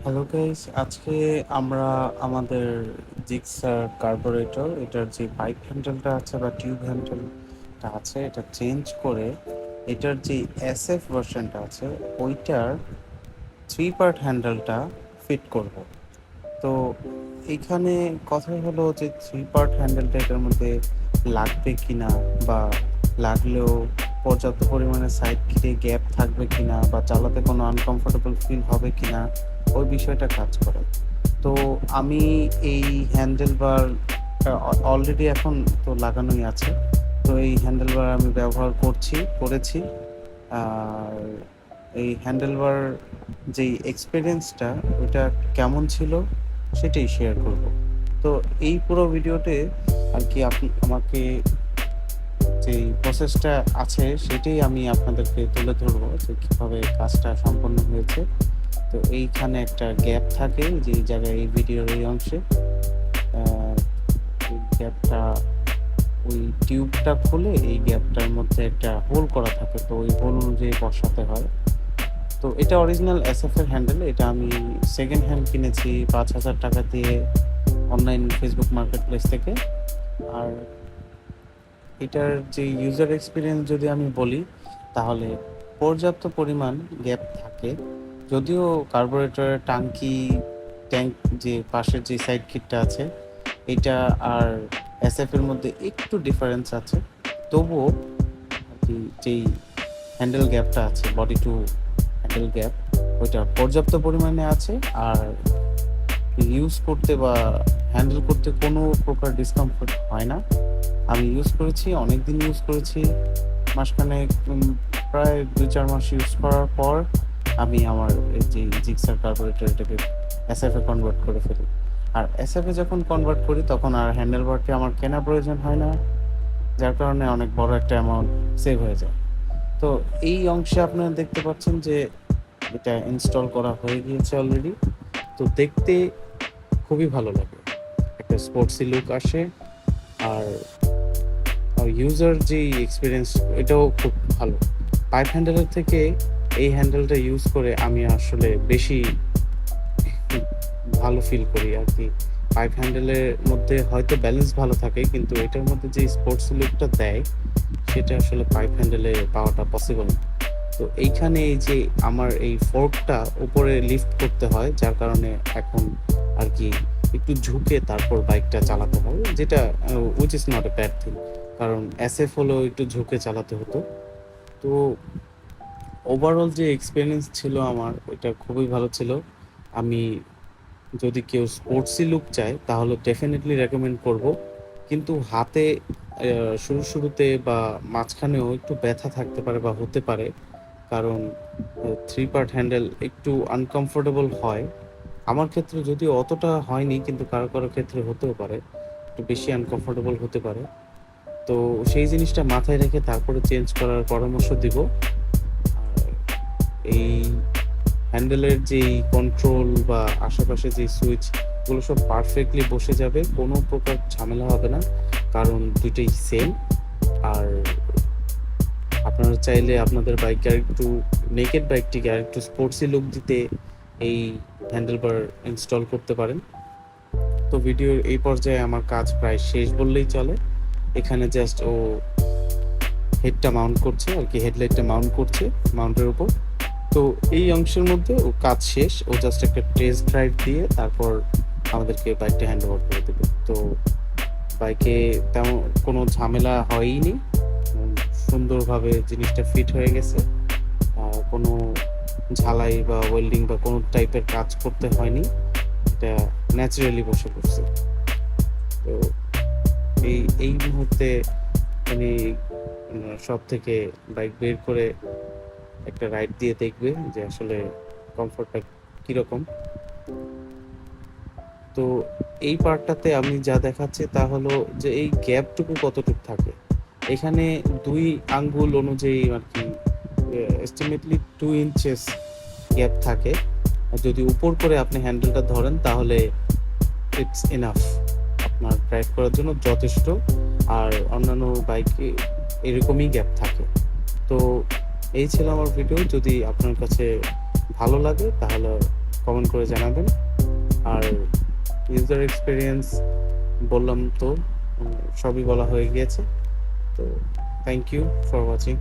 Hello guys, আজকে আমরা আমাদের জিক্সার কার্বোরেটর এটার যে পাইপ হ্যান্ডেলটা আছে বা টিউব হ্যান্ডেলটা আছে এটা চেঞ্জ করে এটার যে এসএফ ভার্সনটা আছে ওইটার 3 পার্ট হ্যান্ডেলটা ফিট করব। তো এইখানে কথা হলো যে 3 পার্ট হ্যান্ডেলটা এটার মধ্যে লাগবে কিনা, বা লাগলেও পর্যাপ্ত পরিমাণে সাইড কিটে গ্যাপ থাকবে কিনা, বা চালাতে কোনো আনকমফোর্টেবল ফিল হবে কিনা, ওই বিষয়টা কাজ করে। তো আমি এই হ্যান্ডেল বার অলরেডি এখন তো লাগানোই আছে, তো এই হ্যান্ডেল বার আমি ব্যবহার করেছি। আর এই হ্যান্ডেল বার যেই এক্সপিরিয়েন্সটা ওইটা কেমন ছিল সেটাই শেয়ার করব। তো এই পুরো ভিডিওতে আর কি আপনি আমাকে যেই প্রসেসটা আছে সেটাই আমি আপনাদেরকে তুলে ধরবো যে কীভাবে কাজটা সম্পন্ন হয়েছে। তো এইখানে একটা গ্যাপ থাকে যে জায়গায় এই ভিডিওর এই অংশে এই গ্যাপটা, ওই টিউবটা খুলে এই গ্যাপটার মধ্যে একটা হোল করা থাকে, তো ওই হোল অনুযায়ী বসাতে হয়। তো এটা অরিজিনাল এসএফ এর হ্যান্ডেল। এটা আমি সেকেন্ড হ্যান্ড কিনেছি 5,000 টাকা দিয়ে অনলাইন ফেসবুক মার্কেট প্লেস থেকে। আর এটার যে ইউজার এক্সপিরিয়েন্স যদি আমি বলি তাহলে পর্যাপ্ত পরিমাণ গ্যাপ থাকে, যদিও কার্বোরেটরের ট্যাঙ্ক যে পাশের যে সাইড কিটটা আছে এটা আর এসএফ এর মধ্যে একটু ডিফারেন্স আছে, তবুও আর কি যেই হ্যান্ডেল গ্যাপটা আছে, বডি টু হ্যান্ডেল গ্যাপ, ওইটা পর্যাপ্ত পরিমাণে আছে। আর ইউজ করতে বা হ্যান্ডেল করতে কোনো প্রকার ডিসকমফোর্ট হয় না। আমি ইউজ করেছি, অনেক দিন ইউজ করেছি, মাসখানেক, প্রায় 2-4 মাস ইউজ করার পর আমি আমার এই যে জিক্সার কার্বোরেটর এটাকে এসএফ এ কনভার্ট করে ফেলি। আর এসএফ এ যখন কনভার্ট করি তখন আর হ্যান্ডেল বারটি আমার কেনা প্রয়োজন হয় না, যার কারণে অনেক বড় একটা অ্যামাউন্ট সেভ হয়ে যায়। তো এই অংশে আপনারা দেখতে পাচ্ছেন যে এটা ইনস্টল করা হয়ে গিয়েছে অলরেডি। তো দেখতে খুবই ভালো লাগে, একটা স্পোর্টসি লুক আসে। আর ইউজার যে এক্সপিরিয়েন্স এটাও খুব ভালো। পাইপ হ্যান্ডেলের থেকে এই হ্যান্ডেলটা ইউজ করে আমি আসলে বেশি ভালো ফিল করি আর কি। পাইপ হ্যান্ডেলের মধ্যে হয়তো ব্যালেন্স ভালো থাকে, কিন্তু এটার মধ্যে যে স্পোর্টস লুকটা দেয় সেটা আসলে পাইপ হ্যান্ডেলে পাওয়াটা পসিবল না। তো এইখানে এই যে আমার এই ফোর্কটা উপরে লিফট করতে হয়, যার কারণে এখন আর কি একটু ঝুঁকে তারপর বাইকটা চালাতে হয়, যেটা which is not a bad thing, কারণ এসএফ হলেও একটু ঝুঁকে চালাতে হতো। তো ওভারঅল যে এক্সপিরিয়েন্স ছিল আমার, ওইটা খুবই ভালো ছিল। আমি যদি কেউ স্পোর্টসি লুক চায় তাহলে ডেফিনেটলি রেকমেন্ড করব, কিন্তু হাতে শুরুতে বা মাঝখানেও একটু ব্যথা থাকতে পারে বা হতে পারে, কারণ 3 পার্ট হ্যান্ডেল একটু আনকমফোর্টেবল হয়। আমার ক্ষেত্রে যদিও অতটা হয়নি, কিন্তু কারো কারো ক্ষেত্রে হতেও পারে, একটু বেশি আনকমফোর্টেবল হতে পারে। তো সেই জিনিসটা মাথায় রেখে তারপরে চেঞ্জ করার পরামর্শ দিব। আর এই হ্যান্ডেলের যেই কন্ট্রোল বা আশেপাশে যে সুইচ, এগুলো সব পারফেক্টলি বসে যাবে, কোনো প্রকার ঝামেলা হবে না, কারণ দুইটাই সেম। আর আপনারা চাইলে আপনাদের বাইকে আর একটু নেকেড বাইকটিকে আর একটু স্পোর্টসি লুক দিতে এই হ্যান্ডেলবার ইনস্টল করতে পারেন। তো ভিডিওর এই পর্যায়ে আমার কাজ প্রায় শেষ বললেই চলে। এখানে জাস্ট ও হেডটা মাউন্ট করছে আর কি, হেডলাইটটা মাউন্ট করছে মাউন্টের উপর। তো এই অংশের মধ্যে ও কাজ শেষ, ও জাস্ট একটা টেস্ট ড্রাইভ দিয়ে তারপর আমাদেরকে বাইকটা হ্যান্ড ওভার করে দেবে। তো বাইকে তেমন কোনো ঝামেলা হয়ইনি, সুন্দরভাবে জিনিসটা ফিট হয়ে গেছে, কোনো ঝালাই বা ওয়েল্ডিং বা কোনো টাইপের কাজ করতে হয়নি, এটা ন্যাচারালি বসে পড়ছে। তো এই মুহূর্তে উনি সব থেকে বাইক বের করে একটা রাইড দিয়ে দেখবে যে আসলে কমফোর্টটা কীরকম। তো এই পার্টটাতে আমি যা দেখাচ্ছি তা হলো যে এই গ্যাপটুকু কতটুকু থাকে। এখানে 2 আঙ্গুল অনুযায়ী আর কি এস্টিমেটলি 2 ইঞ্চেস গ্যাপ থাকে। যদি উপর করে আপনি হ্যান্ডেলটা ধরেন তাহলে ইটস এনাফ, আপনার ড্রাইভ করার জন্য যথেষ্ট। আর অন্যান্য বাইকে এরকমই গ্যাপ থাকে। তো এই ছিল আমার ভিডিও। যদি আপনার কাছে ভালো লাগে তাহলে কমেন্ট করে জানাবেন। আর ইউজার এক্সপিরিয়েন্স বললাম তো, সবই বলা হয়ে গিয়েছে। তো থ্যাংক ইউ ফর ওয়াচিং।